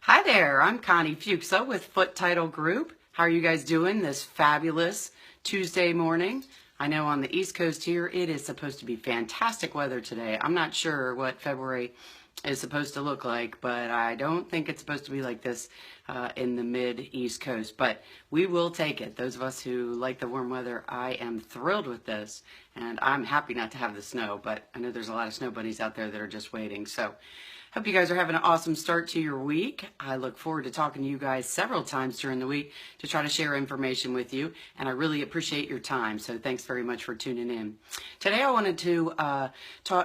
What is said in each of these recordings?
Hi there, I'm Connie Fuchsa with Foote Title Group. How are you guys doing this fabulous Tuesday morning? I know on the East Coast here it is supposed to be fantastic weather today. I'm not sure what February is supposed to look like, but I don't think it's supposed to be like this in the mid-East Coast. But we will take it. Those of us who like the warm weather, I am thrilled with this, and I'm happy not to have the snow, but I know there's a lot of snow bunnies out there that are just waiting. So hope you guys are having an awesome start to your week. I look forward to talking to you guys several times during the week to try to share information with you, and I really appreciate your time, so thanks very much for tuning in. Today I wanted to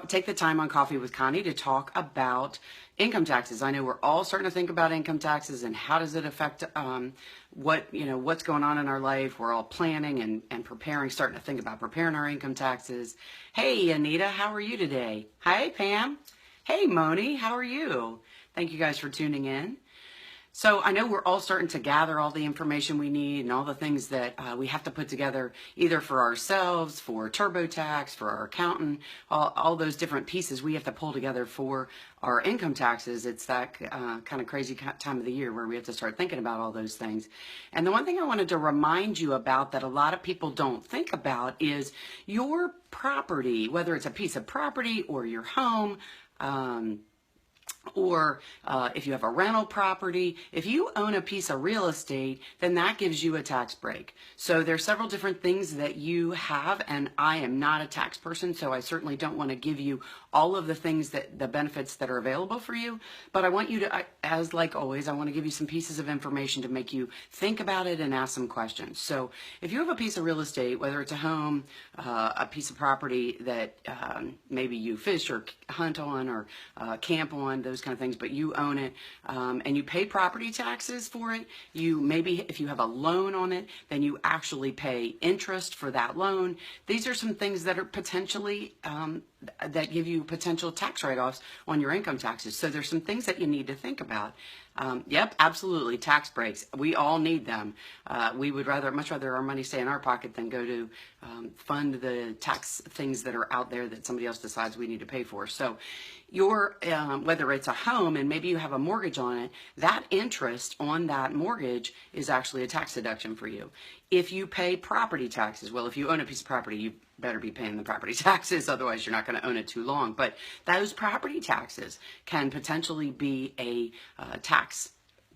take the time on Coffee with Connie to talk about income taxes. I know we're all starting to think about income taxes and how does it affect what's going on in our life. We're all planning and preparing, starting to think about preparing our income taxes. Hey, Anita, how are you today? Hi, Pam. Hey, Moni, how are you? Thank you guys for tuning in. So I know we're all starting to gather all the information we need and all the things that we have to put together either for ourselves, for TurboTax, for our accountant, all those different pieces we have to pull together for our income taxes. It's that kind of crazy time of the year where we have to start thinking about all those things. And the one thing I wanted to remind you about that a lot of people don't think about is your property, whether it's a piece of property or your home, or if you have a rental property, if you own a piece of real estate, then that gives you a tax break. So there's several different things that you have, and I am not a tax person, so I certainly don't want to give you all of the things the benefits that are available for you, but I want you to, as like always, I want to give you some pieces of information to make you think about it and ask some questions. So if you have a piece of real estate, whether it's a home, a piece of property that maybe you fish or hunt on or camp on, those kind of things, but you own it and you pay property taxes for it. You maybe, if you have a loan on it, then you actually pay interest for that loan. These are some things that are potentially that give you potential tax write-offs on your income taxes. So there's some things that you need to think about. Yep, absolutely, tax breaks. We all need them. We would much rather our money stay in our pocket than go to fund the tax things that are out there that somebody else decides we need to pay for. So your whether it's a home and maybe you have a mortgage on it, that interest on that mortgage is actually a tax deduction for you. If you pay property taxes, well, if you own a piece of property, you better be paying the property taxes, otherwise you're not going to own it too long. But those property taxes can potentially be a tax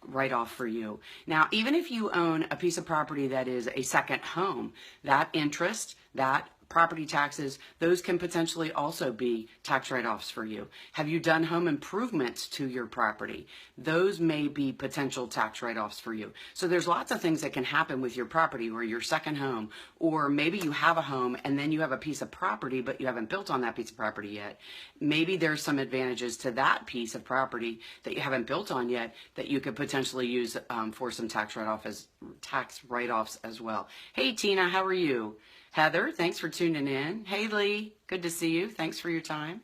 write-off for you. Now, even if you own a piece of property that is a second home, that interest, that property taxes, those can potentially also be tax write-offs for you. Have you done home improvements to your property? Those may be potential tax write-offs for you. So there's lots of things that can happen with your property or your second home, or maybe you have a home and then you have a piece of property, but you haven't built on that piece of property yet. Maybe there's some advantages to that piece of property that you haven't built on yet that you could potentially use for some tax write-offs as well. Hey, Tina, how are you? Heather, thanks for tuning in. Hey, Lee, good to see you. Thanks for your time.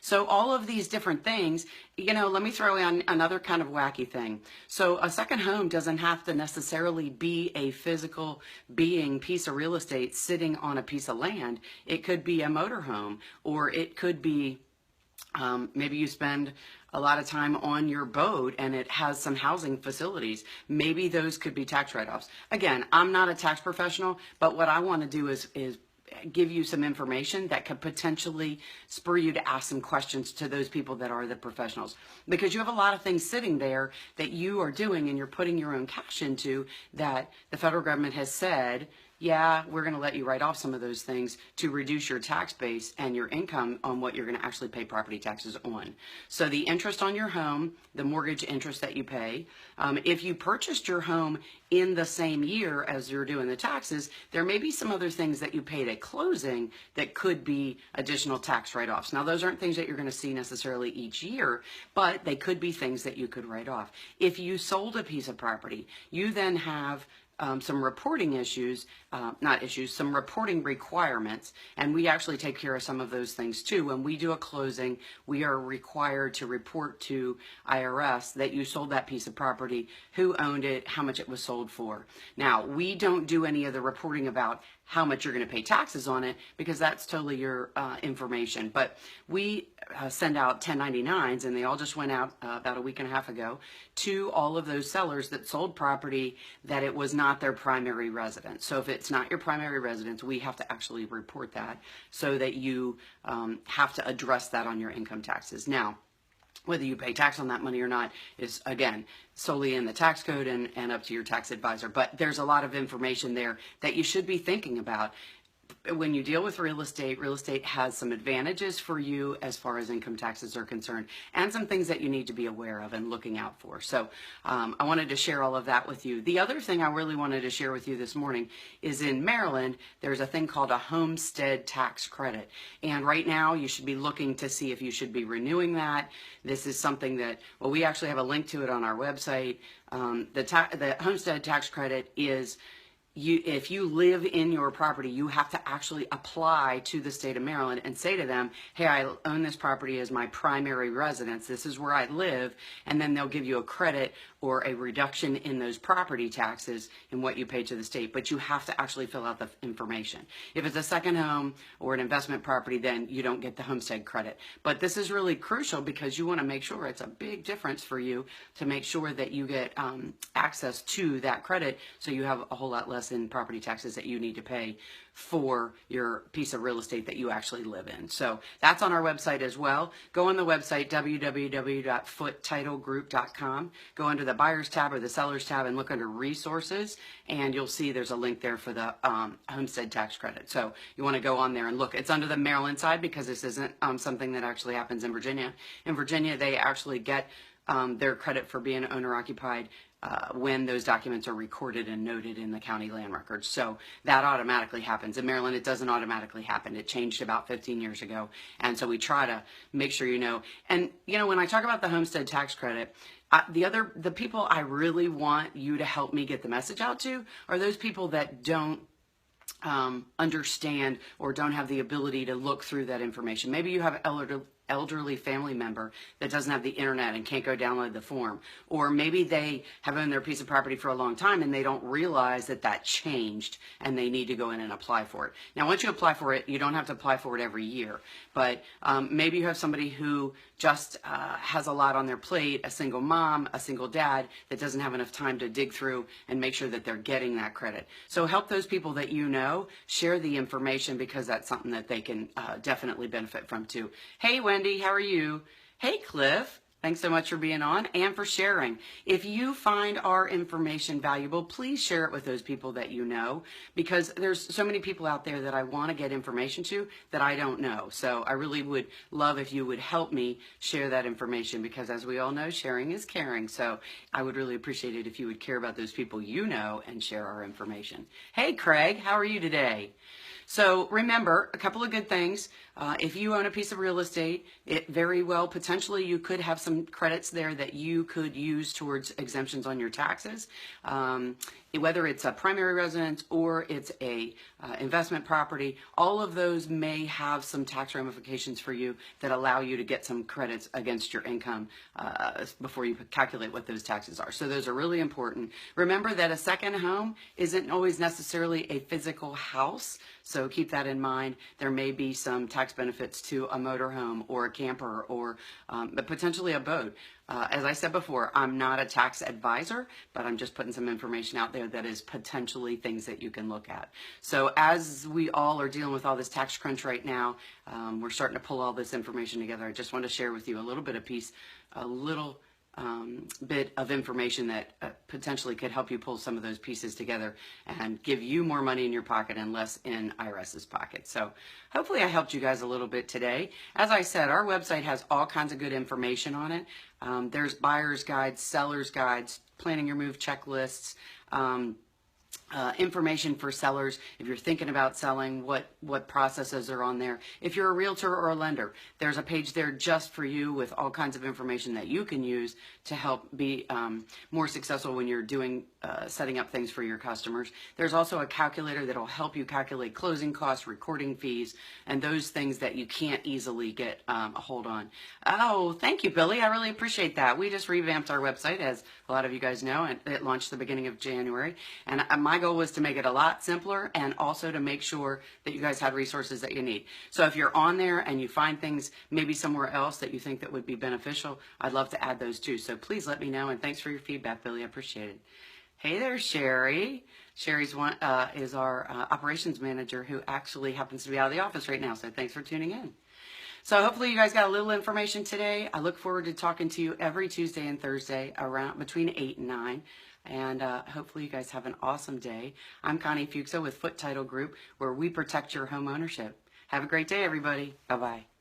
So all of these different things, let me throw in another kind of wacky thing. So a second home doesn't have to necessarily be a physical piece of real estate sitting on a piece of land. It could be a motorhome, or it could be maybe you spend a lot of time on your boat and it has some housing facilities. Maybe those could be tax write-offs. Again, I'm not a tax professional, but what I want to do is give you some information that could potentially spur you to ask some questions to those people that are the professionals. Because you have a lot of things sitting there that you are doing and you're putting your own cash into that the federal government has said, yeah, we're going to let you write off some of those things to reduce your tax base and your income on what you're going to actually pay property taxes on. So the interest on your home, the mortgage interest that you pay, if you purchased your home in the same year as you're doing the taxes, there may be some other things that you paid at closing that could be additional tax write-offs. Now, those aren't things that you're going to see necessarily each year, but they could be things that you could write off. If you sold a piece of property, you then have some reporting some reporting requirements, and we actually take care of some of those things too. When we do a closing, we are required to report to IRS that you sold that piece of property, who owned it, how much it was sold for. Now, we don't do any of the reporting about how much you're going to pay taxes on it because that's totally your information. But we send out 1099s, and they all just went out about a week and a half ago to all of those sellers that sold property that it was not their primary residence. So if it's not your primary residence, we have to actually report that so that you have to address that on your income taxes. Now, whether you pay tax on that money or not is, again, solely in the tax code and up to your tax advisor. But there's a lot of information there that you should be thinking about. When you deal with real estate has some advantages for you as far as income taxes are concerned, and some things that you need to be aware of and looking out for. So I wanted to share all of that with you. The other thing I really wanted to share with you this morning is in Maryland, there's a thing called a homestead tax credit. And right now you should be looking to see if you should be renewing that. This is something that, well, we actually have a link to it on our website. The homestead tax credit is, if you live in your property, you have to actually apply to the state of Maryland and say to them, hey, I own this property as my primary residence. This is where I live. And then they'll give you a credit or a reduction in those property taxes in what you pay to the state. But you have to actually fill out the information. If it's a second home or an investment property, then you don't get the homestead credit. But this is really crucial because you want to make sure, it's a big difference for you to make sure that you get access to that credit, so you have a whole lot less in property taxes that you need to pay for your piece of real estate that you actually live in. So that's on our website as well. Go on the website, www.footetitlegroup.com. Go under the buyers tab or the sellers tab and look under resources, and you'll see there's a link there for the homestead tax credit. So you want to go on there and look. It's under the Maryland side because this isn't something that actually happens in Virginia. In Virginia, they actually get their credit for being owner occupied when those documents are recorded and noted in the county land records. So that automatically happens. In Maryland, it doesn't automatically happen. It changed about 15 years ago. And so we try to make sure you know. And, you know, when I talk about the homestead tax credit, the people I really want you to help me get the message out to are those people that don't understand or don't have the ability to look through that information. Maybe you have elderly family member that doesn't have the internet and can't go download the form, or maybe they have owned their piece of property for a long time and they don't realize that that changed and they need to go in and apply for it. Now, once you apply for it, you don't have to apply for it every year, but maybe you have somebody who just has a lot on their plate, a single mom, a single dad that doesn't have enough time to dig through and make sure that they're getting that credit. So help those people that you know, share the information, because that's something that they can definitely benefit from too. Hey, Wendy, how are you? Hey, Cliff. Thanks so much for being on and for sharing. If you find our information valuable, please share it with those people that you know, because there's so many people out there that I want to get information to that I don't know. So I really would love if you would help me share that information, because as we all know, sharing is caring. So I would really appreciate it if you would care about those people you know and share our information. Hey, Craig, how are you today? So remember, a couple of good things. If you own a piece of real estate, it very well, potentially you could have some credits there that you could use towards exemptions on your taxes. Whether it's a primary residence or it's a investment property, all of those may have some tax ramifications for you that allow you to get some credits against your income before you calculate what those taxes are. So those are really important. Remember that a second home isn't always necessarily a physical house, so keep that in mind. There may be some tax benefits to a motorhome or a camper or but potentially a boat. As I said before, I'm not a tax advisor, but I'm just putting some information out there that is potentially things that you can look at. So as we all are dealing with all this tax crunch right now, we're starting to pull all this information together. I just want to share with you a little bit of information that potentially could help you pull some of those pieces together and give you more money in your pocket and less in IRS's pocket. So hopefully I helped you guys a little bit today. As I said, our website has all kinds of good information on it. There's buyer's guides, seller's guides, planning your move checklists, information for sellers. If you're thinking about selling, what processes are on there. If you're a realtor or a lender, there's a page there just for you with all kinds of information that you can use to help be more successful when you're doing setting up things for your customers. There's also a calculator that will help you calculate closing costs, recording fees, and those things that you can't easily get a hold on. Oh, thank you, Billy. I really appreciate that. We just revamped our website, as a lot of you guys know, and it launched the beginning of January. And my goal was to make it a lot simpler and also to make sure that you guys had resources that you need. So if you're on there and you find things maybe somewhere else that you think that would be beneficial, I'd love to add those too. So please let me know, and thanks for your feedback, Billy. I appreciate it. Hey there, Sherry. Sherry's is our operations manager who actually happens to be out of the office right now. So thanks for tuning in. So hopefully you guys got a little information today. I look forward to talking to you every Tuesday and Thursday around between 8 and 9. And hopefully you guys have an awesome day. I'm Connie Foote with Foote Title Group, where we protect your home ownership. Have a great day, everybody. Bye-bye.